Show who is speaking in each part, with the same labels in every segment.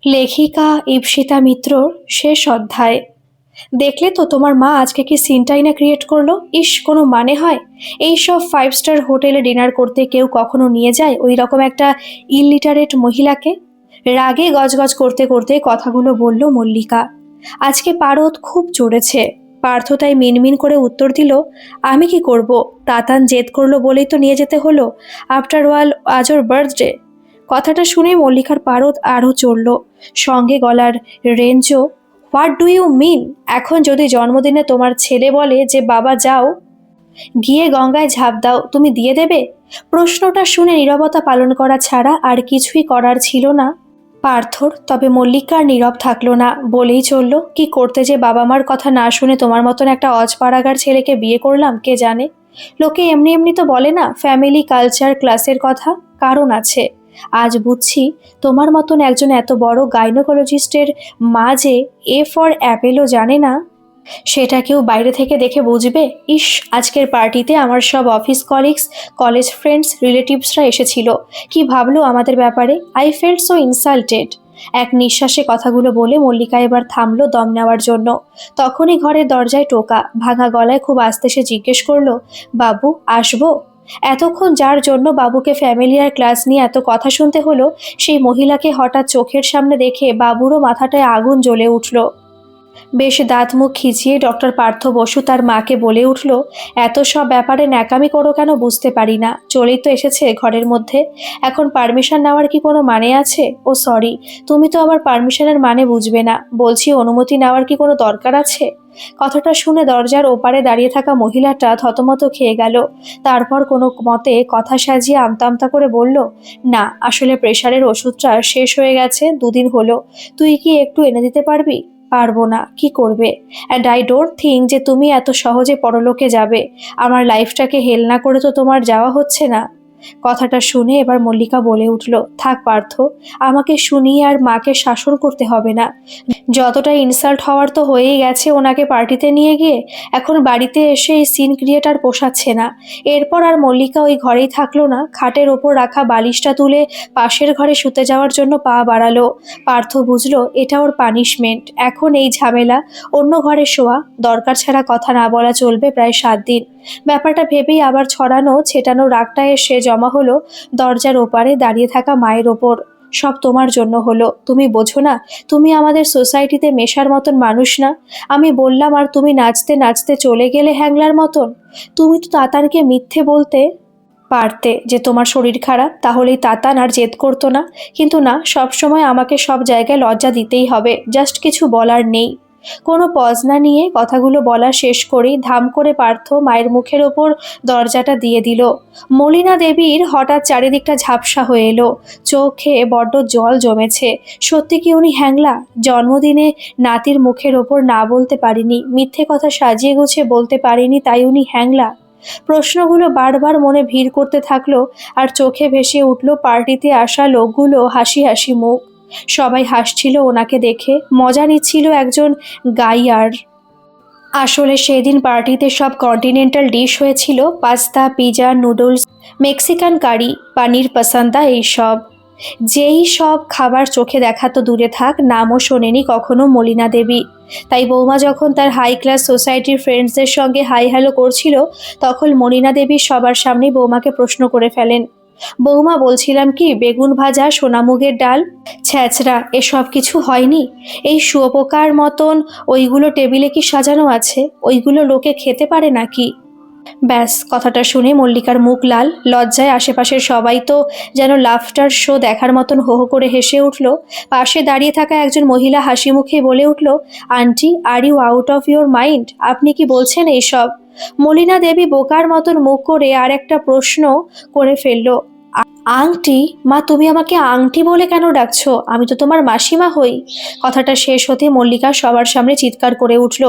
Speaker 1: লেখিকা ইপ্সিতা মিত্রর শেষ অধ্যায়। দেখলে তো তোমার মা আজকে কি সিনটাই না ক্রিয়েট করলো। ইস, কোনো মানে হয়? এইসব 5 স্টার হোটেলে ডিনার করতে কেউ কখনো নিয়ে যায় ওই রকম একটা ইলিটারেট মহিলাকে? রাগে গজগজ করতে করতে কথাগুলো বলল মল্লিকা। আজকে পারদ খুব চড়েছে। পার্থ তাই মিনমিন করে উত্তর দিল, আমি কি করব? তাতান জেদ করলো বলেই তো নিয়ে যেতে হলো। আফটার অল আজ ওর বার্থডে। কথাটা শুনে মল্লিকার পারদ আরও চড়ল, সঙ্গে গলার রেঞ্জও। What do you mean? এখন যদি জন্মদিনে তোমার ছেলে বলে যে বাবা যাও, গিয়ে গঙ্গায় ঝাঁপ দাও, তুমি দিয়ে দেবে? প্রশ্নটা শুনে নীরবতা পালন করা ছাড়া আর কিছুই করার ছিল না পার্থর। তবে মল্লিকা আর নীরব থাকলো না, বলেই চলল, কি করতে যে বাবা মার কথা না শুনে তোমার মতন একটা অজপাড়াগার ছেলেকে বিয়ে করলাম কে জানে। লোকে এমনি এমনি তো বলে না ফ্যামিলি কালচার ক্লাসের কথা, কারণ আছে। আজ বুঝছি তোমার মতন একজন এত বড় গাইনোকোলজিস্টের মা যে এ ফর অ্যাপেলও জানে না, সেটা কেউ বাইরে থেকে দেখে বুঝবে? ইস, আজকের পার্টিতে আমার সব অফিস কলিগস, কলেজ ফ্রেন্ডস, রিলেটিভসরা এসেছিল। কি ভাবলো আমাদের ব্যাপারে? I felt so insulted. এক নিঃশ্বাসে কথাগুলো বলে মল্লিকা এবার থামলো দম নেওয়ার জন্য। তখনই ঘরের দরজায় টোকা। ভাঙা গলায় খুব আস্তে সে জিজ্ঞেস করলো, বাবু আসবো? এতক্ষণ যার জন্য বাবুকে ফ্যামিলিয়ার ক্লাস নিয়ে এত কথা শুনতে হলো, সেই মহিলাকে হঠাৎ চোখের সামনে দেখে বাবুরও মাথাটায় আগুন জ্বলে উঠল। বেশ দাঁত মুখ খিচিয়ে ডক্টর পার্থ বসু তার মাকে বলে উঠল, এত সব ব্যাপারে ন্যাকামি করো কেন বুঝতে পারি না। চলেই তো এসেছে ঘরের মধ্যে, এখন পারমিশন নেওয়ার কি কোনো মানে আছে? ও সরি, তুমি তো আবার পারমিশনের মানে বুঝবে না। বলছি, অনুমতি নেওয়ার কি কোনো দরকার আছে? কথাটা শুনে দরজার ওপারে দাঁড়িয়ে থাকা মহিলাটা থতমত খেয়ে গেল। তারপর কোনো মতে কথা সাজিয়ে আমতা আমতা করে বলল, না আসলে প্রেশারের ওষুধটা শেষ হয়ে গেছে, 2 দিন হলো। তুই কি একটু এনে দিতে পারবি? পারবো না, কি করবে? অ্যান্ড আই ডোন্ট থিঙ্ক যে তুমি এত সহজে পরলোকে যাবে। আমার লাইফটাকে হেল না করে তো তোমার যাওয়া হচ্ছে না। কথাটা শুনে এবার মল্লিকা বলে উঠল, থাক পার্থ, আমাকে শুনিয়ে আর মাকে শাসন করতে হবে না। যতটা ইনসাল্ট হওয়ার তো হয়েই গেছে ওনাকে পার্টিতে নিয়ে গিয়ে, এখন বাড়িতে এসে এই সিন ক্রিয়েটার পোষাচ্ছে না। এরপর আর মল্লিকা ওই ঘরেই থাকলো না। খাটের ওপর রাখা বালিশটা তুলে পাশের ঘরে শুতে যাওয়ার জন্য পা বাড়ালো। পার্থ বুঝলো এটা ওর পানিশমেন্ট। এখন এই ঝামেলা, অন্য ঘরে শোয়া, দরকার ছাড়া কথা না বলা চলবে প্রায় 7 দিন। ব্যাপারটা ভেবেই আবার ছড়ানো ছেটানো রাগটা এসে জমা হলো দরজার ওপারে দাঁড়িয়ে থাকা মায়ের ওপর। সব তোমার জন্য হলো, তুমি বোঝো না? তুমি আমাদের সোসাইটিতে মেশার মতন মানুষ না। আমি বললাম আর তুমি নাচতে নাচতে চলে গেলে হ্যাংলার মতন। তুমি তো তাতানকে মিথ্যে বলতে পারতে যে তোমার শরীর খারাপ, তাহলেই তাতান আর জেদ করতো না। কিন্তু না, সব সময় আমাকে সব জায়গায় লজ্জা দিতেই হবে। জাস্ট কিছু বলার নেই। কোনো পজ না নিয়ে কথাগুলো বলা শেষ করেই ধাম করে পার্থ মায়ের মুখের ওপর দরজাটা দিয়ে দিল। মলিনা দেবীর হঠাৎ চারিদিকটা ঝাপসা হয়ে এলো, চোখে বড্ড জল জমেছে। সত্যি কি উনি হ্যাংলা? জন্মদিনে নাতির মুখের ওপর না বলতে পারিনি, মিথ্যে কথা সাজিয়ে গুছিয়ে বলতে পারিনি, তাই উনি হ্যাংলা? প্রশ্নগুলো বারবার মনে ভিড় করতে থাকলো। আর চোখে ভেসে উঠল পার্টিতে আসা লোকগুলো হাসি হাসি মুখ। সবাই হাসছিল ওনাকে দেখে, মজা নিচ্ছিল একজন গাইয়ার। আসলে সেদিন পার্টিতে সব কন্টিনেন্টাল ডিশ হয়েছিল, পাস্তা, পিৎজা, নুডলস, মেক্সিকান কারি, পানির পাসান্তা, এইসব। যেই সব খাবার চোখে দেখা তো দূরে থাক, নামও শোনেনি কখনো মলিনা দেবী। তাই বৌমা যখন তার হাই ক্লাস সোসাইটির ফ্রেন্ডসদের সঙ্গে হাই হ্যালো করছিল, তখন মলিনা দেবী সবার সামনেই বৌমাকে প্রশ্ন করে ফেলেন, বৌমা বলছিলাম কি বেগুন ভাজা, সোনামুগের ডাল, ছ্যাঁচড়া এসব কিছু হয়নি? এই শুয়োপোকার মতন ওইগুলো টেবিলে কি সাজানো আছে? ওইগুলো লোকে খেতে পারে নাকি? ব্যাস, কথাটা শুনে মল্লিকার মুখ লাল। লজ্জায় আশেপাশের সবাই তো যেন লাফটার শো দেখার মতন হো হো করে হেসে উঠল। পাশে দাঁড়িয়ে থাকা একজন মহিলা হাসি মুখে বলে উঠল, aunty, are you out of your mind? আপনি কি বলছেন এইসব? মলিনা দেবী বোকার মতন মুখ করে আর একটা প্রশ্ন করে ফেলল, আংটি? মা, তুমি আমাকে আংটি বলে কেন ডাকছো? আমি তো তোমার মাসিমা হই। কথাটা শেষ হতে মল্লিকা সবার সামনে চিৎকার করে উঠল,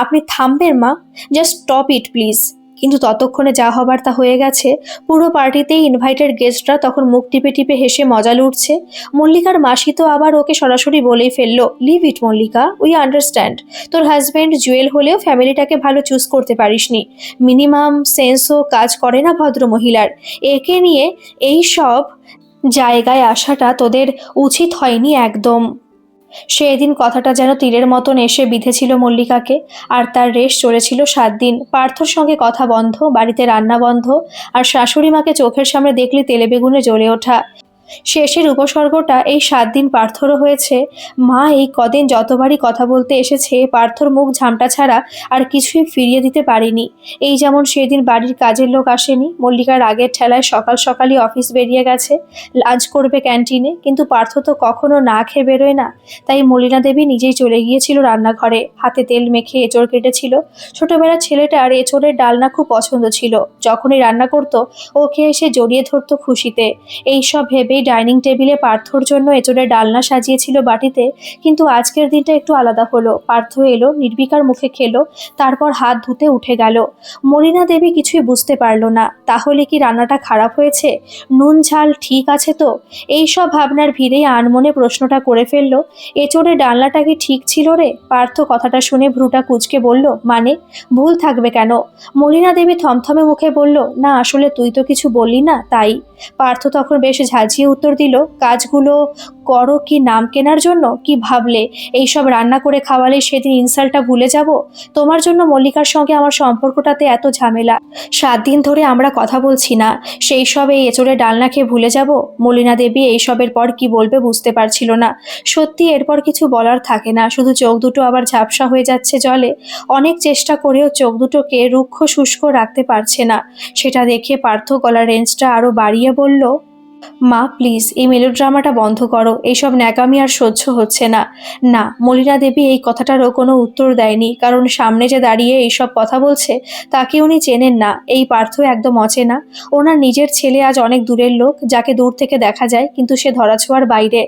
Speaker 1: আপনি থামবেন মা? Just stop it please. কিন্তু ততক্ষণে যা হবার তা হয়ে গেছে। পুরো পার্টিতেই ইনভাইটেড গেস্টরা তখন মুখ টিপে টিপে হেসে মজা লুটছে। মল্লিকার মাসি তো আবার ওকে সরাসরি বলেই ফেললো, leave it Mallika, we understand. তোর হাজব্যান্ড জুয়েল হলেও ফ্যামিলিটাকে ভালো চুজ করতে পারিসনি। মিনিমাম সেন্সও কাজ করে না ভদ্র মহিলার। একে নিয়ে এই সব জায়গায় আসাটা তোদের উচিত হয়নি একদম। সেদিন কথাটা যেন তীরের মতন এসে বিঁধেছিল মল্লিকাকে। আর তার রেশ চলেছিল 7 দিন। পার্থর সঙ্গে কথা বন্ধ, বাড়িতে রান্না বন্ধ, আর শাশুড়ি মাকে চোখের সামনে দেখলে তেলে বেগুনে জ্বলে ওঠা। শেষের উপসর্গটা এই 7 দিন পার্থরও হয়েছে। মা এই কদিন যতবারই কথা বলতে এসেছে পার্থর মুখ ঝামটা ছাড়া আর কিছুই ফিরিয়ে দিতে পারেনি। এই যেমন সেদিন বাড়ির কাজের লোক আসেনি, মল্লিকার আগের ঠেলায় সকাল সকালই অফিস বেরিয়ে গেছে, লাঞ্চ করবে ক্যান্টিনে, কিন্তু পার্থ তো কখনো না খেয়ে বেরোয় না। তাই মলিনা দেবী নিজেই চলে গিয়েছিল রান্নাঘরে, হাতে তেল মেখে এঁচড় কেটেছিল। ছোটবেলার ছেলেটার এঁচড়ের ডালনা খুব পছন্দ ছিল। যখনই রান্না করতো ওকে এসে জড়িয়ে ধরতো খুশিতে। এইসব ভেবেই ডাইনিং টেবিলে পার্থর জন্য এঁচোড়ের ডালনা সাজিয়েছিল বাটিতে। কিন্তু আজকের দিনটা একটু আলাদা হলো। পার্থ এলো, নির্বিকার মুখে খেলো, তারপর হাত ধুতে উঠে গেল। মলিনা দেবী কিছুই বুঝতে পারল না। তাহলে কি রান্নাটা খারাপ হয়েছে? নুন ঝাল ঠিক আছে তো? এইসব ভাবনার ভিড়েই আনমনে প্রশ্নটা করে ফেলল, এঁচোড়ের ডালনাটা কি ঠিক ছিল রে? পার্থ কথাটা শুনে ভ্রুটা কুঁচকে বলল, মানে ভুল থাকবে কেন? মলিনা দেবী থমথমে মুখে বলল, না আসলে তুই তো কিছু বললি না তাই। পার্থ তখন বেশ ঝাঁঝিয়ে উত্তর দিল, কাজগুলো করো কি নাম কেনার জন্য? কি ভাবলে এইসব রান্না করে খাওয়ালে সেদিন ইনসাল্টটা ভুলে যাব? তোমার জন্য মল্লিকার সঙ্গে আমার সম্পর্কটাতে এত ঝামেলা। 7 দিন ধরে আমরা কথা বলছি না, সেই সব এই এঁচড়ে ডালনা খেয়ে ভুলে যাব? মলিনা দেবী এইসবের পর কি বলবে বুঝতে পারছিল না। সত্যি এরপর কিছু বলার থাকে না, শুধু চোখ দুটো আবার ঝাপসা হয়ে যাচ্ছে জলে। অনেক চেষ্টা করেও চোখ দুটোকে রুক্ষ শুষ্ক রাখতে পারছে না। সেটা দেখে পার্থ গলার রেঞ্জটা আরো বাড়িয়ে বলল, মা প্লিজ এই মেলোড্রামাটা বন্ধ করো, এইসব ন্যাকামি আর সহ্য হচ্ছে না। না, মলিনা দেবী এই কথাটারও কোনো উত্তর দেয়নি, কারণ সামনে যে দাঁড়িয়ে এইসব কথা বলছে তাকে উনি চেনেন না। এই পার্থ একদম অচেনা। ওনার নিজের ছেলে আজ অনেক দূরের লোক, যাকে দূর থেকে দেখা যায় কিন্তু সে ধরাছোঁয়ার বাইরে।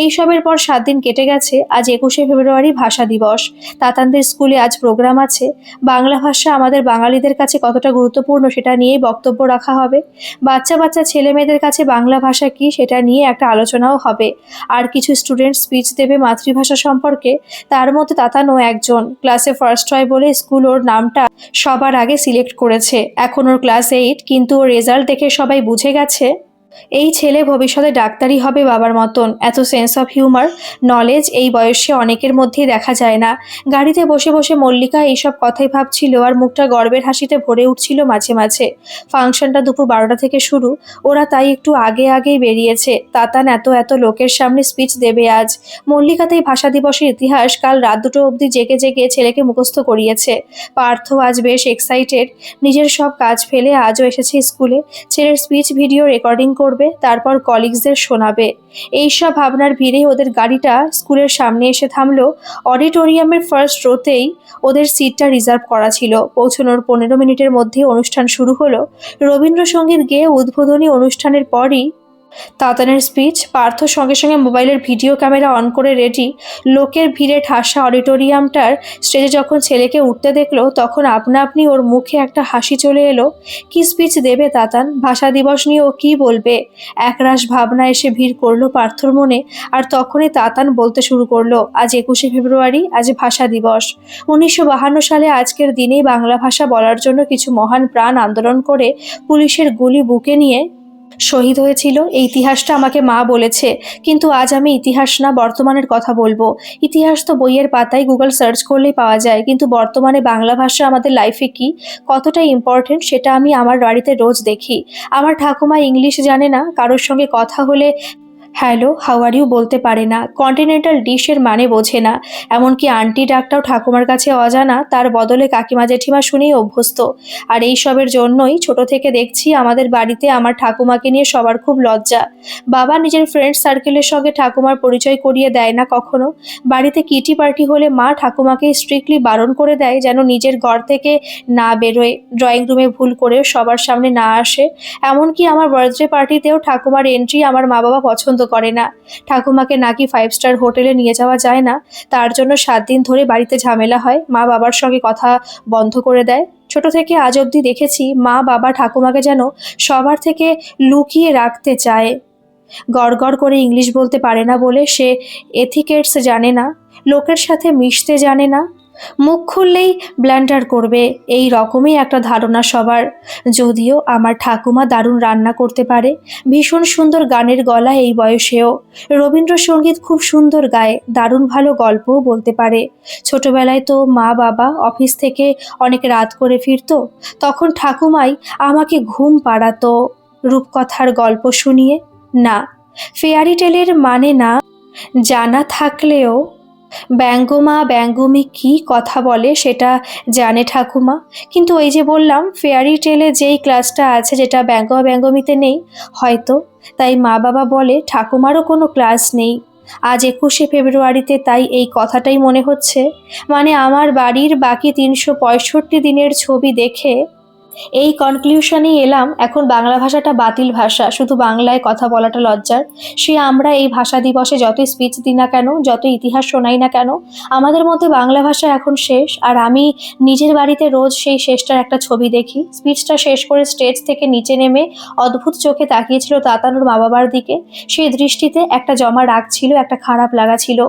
Speaker 1: এইসবের পর 7 দিন কেটে গেছে। আজ 21শে ফেব্রুয়ারি ভাষা দিবস। তাতানদের স্কুলে আজ প্রোগ্রাম আছে। বাংলা ভাষা আমাদের বাঙালিদের কাছে কতটা গুরুত্বপূর্ণ সেটা নিয়েই বক্তব্য রাখা হবে। বাচ্চা বাচ্চা ছেলে মেয়েদের কাছে বাংলা ভাষা কি সেটা নিয়ে একটা আলোচনাও হবে। আর কিছু স্টুডেন্ট স্পিচ দেবে মাতৃভাষা সম্পর্কে। তার মধ্যে তাতানও একজন। ক্লাসে ফার্স্ট হয় বলে স্কুল ওর নামটা সবার আগে সিলেক্ট করেছে। এখন ওর ক্লাস 8, কিন্তু ওর রেজাল্ট দেখে সবাই বুঝে গেছে এই ছেলে ভবিষ্যতে ডাক্তারই হবে বাবার মতন। এত সেন্স অফ হিউমার, নলেজ এই বয়সে অনেকের মধ্যেই দেখা যায় না। গাড়িতে বসে বসে মল্লিকা এইসব কথাই ভাবছিল আর মুখটা গর্বের হাসিতে ভরে উঠছিল মাঝে মাঝে। ফাংশনটা দুপুর 12টা থেকে শুরু। ওরা তাই একটু আগেই বেরিয়েছে। তাতান এত এত লোকের সামনে স্পিচ দেবে আজ। মল্লিকাতেই ভাষা দিবসের ইতিহাস কাল রাত 2টো অবধি জেগে জেগে ছেলেকে মুখস্থ করিয়েছে। পার্থ আজ বেশ এক্সাইটেড। নিজের সব কাজ ফেলে আজও এসেছে স্কুলে। ছেলের স্পিচ ভিডিও রেকর্ডিং করবে, তারপর কলিগসদের শোনাবে। এইসব ভাবনার ভিড়েই ওদের গাড়িটা স্কুলের সামনে এসে থামলো। অডিটোরিয়ামের ফার্স্ট রোতেই ওদের সিটটা রিজার্ভ করা ছিল। পৌঁছানোর 15 মিনিটের মধ্যে অনুষ্ঠান শুরু হলো। রবীন্দ্রসঙ্গীত গেয়ে উদ্বোধনী অনুষ্ঠানের পরই তাতানের স্পিচ। পার্থ সঙ্গে সঙ্গে মোবাইলের ভিডিও ক্যামেরা অন করে রেডি। লোকের ভিড়ে ঠাসা অডিটোরিয়ামটার স্টেজে যখন ছেলেকে উঠতে দেখলো তখন আপনা আপনি ওর মুখে একটা হাসি চলে এলো। কি স্পিচ দেবে তাতান? ভাষা দিবস নিয়ে ও কি বলবে? একরাশ ভাবনা এসে ভিড় করলো পার্থর মনে। আর তখনই তাতান বলতে শুরু করলো, আজ 21শে ফেব্রুয়ারি, আজ ভাষা দিবস। 1952 সালে আজকের দিনেই বাংলা ভাষা বলার জন্য কিছু মহান প্রাণ আন্দোলন করে পুলিশের গুলি বুকে নিয়ে শহীদ হয়েছিল। এই ইতিহাসটা আমাকে মা বলেছে, কিন্তু আজ আমি ইতিহাস না বর্তমানের কথা বলবো। ইতিহাস তো বইয়ের পাতায় গুগল সার্চ করলেই পাওয়া যায়, কিন্তু বর্তমানে বাংলা ভাষা আমাদের লাইফে কি কতটা ইম্পর্টেন্ট সেটা আমি আমার বাড়িতে রোজ দেখি। আমার ঠাকুমা ইংলিশ জানে না, কারোর সঙ্গে কথা হলে হ্যালো হাউ আর ইউ বলতে পারে না, কন্টিনেন্টাল ডিশের মানে বোঝে না। এমনকি আন্টি ডাকটাও ঠাকুমার কাছে অজানা, তার বদলে কাকিমা জেঠিমা শুনেই অভ্যস্ত। আর এই সবের জন্যই ছোট থেকে দেখছি আমাদের বাড়িতে আমার ঠাকুমাকে নিয়ে সবার খুব লজ্জা। বাবা নিজের ফ্রেন্ড সার্কেলের সঙ্গে ঠাকুমার পরিচয় করিয়ে দেয় না কখনো। বাড়িতে কিটি পার্টি হলে মা ঠাকুমাকে স্ট্রিক্টলি বারণ করে দেয় যেন নিজের ঘর থেকে না বেরোয়, ড্রয়িং রুমে ভুল করেও সবার সামনে না আসে। এমনকি আমার বার্থডে পার্টিতেও ঠাকুমার এন্ট্রি আমার মা বাবা পছন্দ করে না। ঠাকুমাকে নাকি 5 স্টার হোটেলে নিয়ে যাওয়া যায় না, তার জন্য 7 দিন ধরে বাড়িতে ঝামেলা হয়। মা বাবার সঙ্গে কথা বন্ধ করে দেয়। ছোট থেকে আজ অবধি দেখেছি মা বাবা ঠাকুমাকে যেন সবার থেকে লুকিয়ে রাখতে চায়। গড়গড় করে ইংলিশ বলতে পারে না বলে সে এথিকেটস জানে না, লোকের সাথে মিশতে জানে না। মুখ খুললেই ব্লান্ডার করবে, এই রকমই একটা ধারণা সবার। যদিও আমার ঠাকুমা দারুণ রান্না করতে পারে, ভীষণ সুন্দর গানের গলা এই বয়সেও, রবীন্দ্রসঙ্গীত খুব সুন্দর গায়, দারুণ ভালো গল্পও বলতে পারে। ছোটবেলায় তো মা বাবা অফিস থেকে অনেক রাত করে ফিরতো, তখন ঠাকুমাই আমাকে ঘুম পাড়াতো রূপকথার গল্প শুনিয়ে। না, ফেয়ারি টেলের মানে না জানা থাকলেও ব্যঙ্গমা ব্যঙ্গমী কি কথা বলে সেটা জানে ঠাকুমা। কিন্তু ওই যে বললাম, ফেয়ারি টেলে যেই ক্লাসটা আছে যেটা ব্যঙ্গমা ব্যঙ্গমীতে নেই হয়তো, তাই মা বাবা বলে ঠাকুমারও কোনো ক্লাস নেই। আজ 21শে ফেব্রুয়ারিতে তাই এই কথাটাই মনে হচ্ছে, মানে আমার বাড়ির বাকি 365 দিনের ছবি দেখে এই কনক্লিউশনেই এলাম, এখন বাংলা ভাষাটা বাতিল ভাষা, শুধু বাংলায় কথা বলাটা লজ্জার। সে আমরা এই ভাষা দিবসে যতই স্পিচ দিই না কেন, যত ইতিহাস শোনাই না কেন, আমাদের মধ্যে বাংলা ভাষা এখন শেষ। আর আমি নিজের বাড়িতে রোজ সেই শেষটার একটা ছবি দেখি। স্পিচটা শেষ করে স্টেজ থেকে নিচে নেমে অদ্ভুত চোখে তাকিয়েছিল তাতানুর মা বাবার দিকে। সেই দৃষ্টিতে একটা জমা রাগ ছিল, একটা খারাপ লাগা ছিল।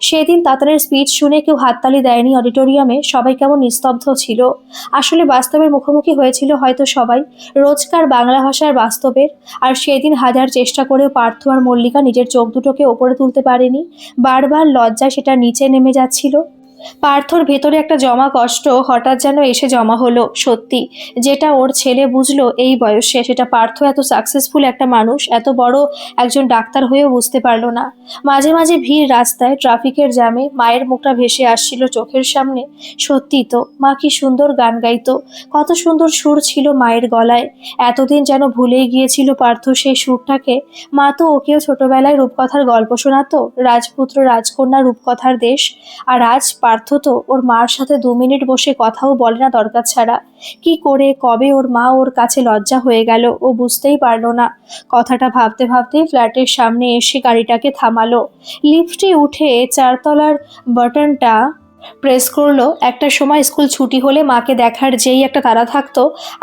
Speaker 1: সেদিন তাতানের স্পিচ শুনে কেউ হাততালি দেয়নি অডিটোরিয়ামে, সবাই কেমন নিস্তব্ধ ছিল। আসলে বাস্তবের মুখোমুখি হয়েছিল হয়তো সবাই, রোজকার বাংলা ভাষার বাস্তবের। আর সেদিন হাজার চেষ্টা করেও পার্থ আর মল্লিকা নিজের চোখ দুটোকে ওপরে তুলতে পারেনি, বারবার লজ্জায় সেটা নিচে নেমে যাচ্ছিল। পার্থর ভেতরে একটা জমা কষ্ট হঠাৎ যেন এসে জমা হলো। সত্যি, যেটা ওর ছেলে বুঝলো এই বয়সে, সেটা পার্থ এত সাকসেসফুল একটা মানুষ, এত বড় একজন ডাক্তার হয়েও বুঝতে পারলো না। মাঝে মাঝে ভিড় রাস্তায়, ট্রাফিকের জ্যামে মায়ের মুখটা ভেসে আসছিল চোখের সামনে। সত্যি তো, মা কি সুন্দর গান গাইতো, কত সুন্দর সুর ছিল মায়ের গলায়। এতদিন যেন ভুলেই গিয়েছিল পার্থ সেই সুরটাকে। মা তো ওকেও ছোটবেলায় রূপকথার গল্প শোনাতো, রাজপুত্র রাজকন্যা রূপকথার দেশ। আর আজ পার্থ তো ওর মার সাথে 2 মিনিট বসে কথাও বলে না দরকার ছাড়া। কি করে কবে ওর মা ওর কাছে লজ্জা হয়ে গেল ও বুঝতেই পারলো না। কথাটা ভাবতে ভাবতে ফ্ল্যাটের সামনে এসে গাড়িটাকে থামালো। লিফটে উঠে 4তলার বাটনটা প্রেস করলো। একটা সময় স্কুল ছুটি হলে মাকে দেখার যেই একটা তাড়া থাকতো,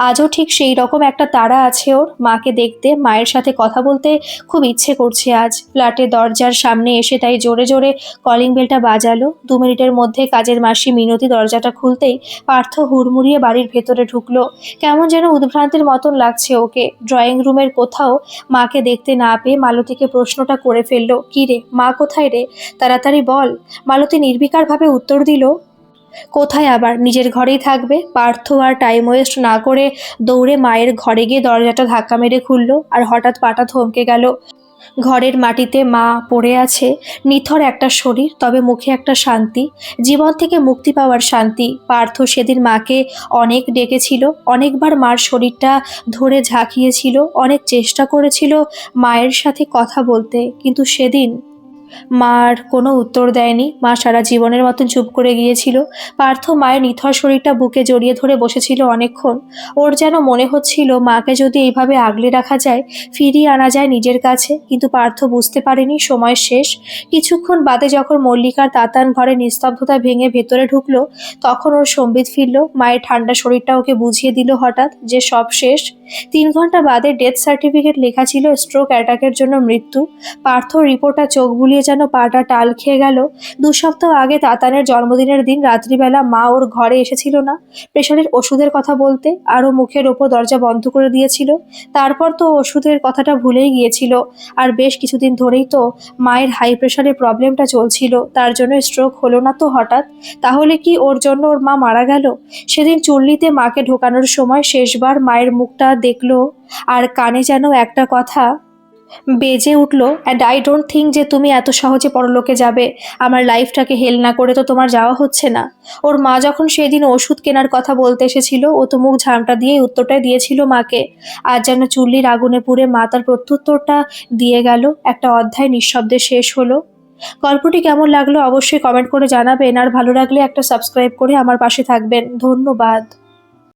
Speaker 1: আজও ঠিক সেই রকম একটা তাড়া আছে ওর। মাকে দেখতে, মায়ের সাথে কথা বলতে খুব ইচ্ছে করছে আজ। ফ্ল্যাটের দরজার সামনে এসে তাই জোরে জোরে কলিং বেলটা বাজালো। 2 মিনিটের মধ্যে কাজের মাসি মিনতি দরজাটা খুলতেই পার্থ হুড়মুড়িয়ে বাড়ির ভেতরে ঢুকলো। কেমন যেন উদ্ভ্রান্তির মতন লাগছে ওকে। ড্রয়িং রুমের কোথাও মাকে দেখতে না পেয়ে মালতীকে প্রশ্নটা করে ফেললো, কি রে, মা কোথায় রে, তাড়াতাড়ি বল। মালতী নির্বিকারভাবে উত্তর দিল, কোথায় আবার, নিজের ঘরেই থাকবে। পার্থ আর টাইম ওয়েস্ট না করে দৌড়ে মায়ের ঘরে গিয়ে দরজাটা ধাক্কা মেরে খুললো। আর হঠাৎ পাটা থমকে গেল। ঘরের মাটিতে মা পড়ে আছে, নিথর একটা শরীর, তবে মুখে একটা শান্তি, জীবন থেকে মুক্তি পাওয়ার শান্তি। পার্থ সেদিন মাকে অনেক ডেকেছিল, অনেকবার মার শরীরটা ধরে ঝাঁকিয়েছিল, অনেক চেষ্টা করেছিল মায়ের সাথে কথা বলতে, কিন্তু সেদিন মার কোনো উত্তর দেয়নি। মা সারা জীবনের মতন চুপ করে গিয়েছিল। পার্থ মায়ের নিথর শরীরটা বুকে জড়িয়ে ধরে বসেছিল অনেকক্ষণ। ওর যেন মনে হচ্ছিল মাকে যদি এইভাবে আগলে রাখা যায়, ফিরিয়ে আনা যায় নিজের কাছে। কিন্তু পার্থ বুঝতে পারেনি সময় শেষ। কিছুক্ষণ বাদে যখন মল্লিকার তাতান ঘরে নিস্তব্ধতা ভেঙে ভেতরে ঢুকলো, তখন ওর সম্বিত ফিরল। মায়ের ঠান্ডা শরীরটা ওকে বুঝিয়ে দিল হঠাৎ যে সব শেষ। 3 ঘন্টা বাদে ডেথ সার্টিফিকেট লেখা ছিল স্ট্রোক অ্যাটাকের জন্য মৃত্যু। পার্থ রিপোর্টটা চোখ বুলিয়ে যেন পাটা টাল খেয়ে গেল। 2 সপ্তাহ আগে তাতানের জন্মদিনের দিন রাত্রিবেলা মা ওর ঘরে এসেছিল না প্রেশারের ওষুধের কথা বলতে, আরও মুখের ওপর দরজা বন্ধ করে দিয়েছিল। তারপর তো ওষুধের কথাটা ভুলেই গিয়েছিল। আর বেশ কিছুদিন ধরেই তো মায়ের হাই প্রেশারের প্রবলেমটা চলছিল, তার জন্য স্ট্রোক হলো না তো হঠাৎ। তাহলে কি ওর জন্য ওর মা মারা গেল? সেদিন চুল্লিতে মাকে ঢোকানোর সময় শেষবার মায়ের মুখটা দেখলো, আর কানে যেন একটা কথা বেজে উঠলো, অ্যান্ড আই ডোন্ট থিঙ্ক যে তুমি এত সহজে পরলোকে যাবে। আমার লাইফটাকে হেল না করে তো তোমার যাওয়া হচ্ছে না। ওর মা যখন সেদিন ওষুধ কেনার কথা বলতে এসেছিল, ও তো মুখ ঝামটা দিয়ে উত্তরটাই দিয়েছিল মাকে। আর যেন চুল্লির আগুনে পুড়ে মা তার প্রত্যুত্তরটা দিয়ে গেল। একটা অধ্যায় নিঃশব্দে শেষ হলো। গল্পটি কেমন লাগলো অবশ্যই কমেন্ট করে জানাবেন, আর ভালো লাগলে একটা সাবস্ক্রাইব করে আমার পাশে থাকবেন। ধন্যবাদ।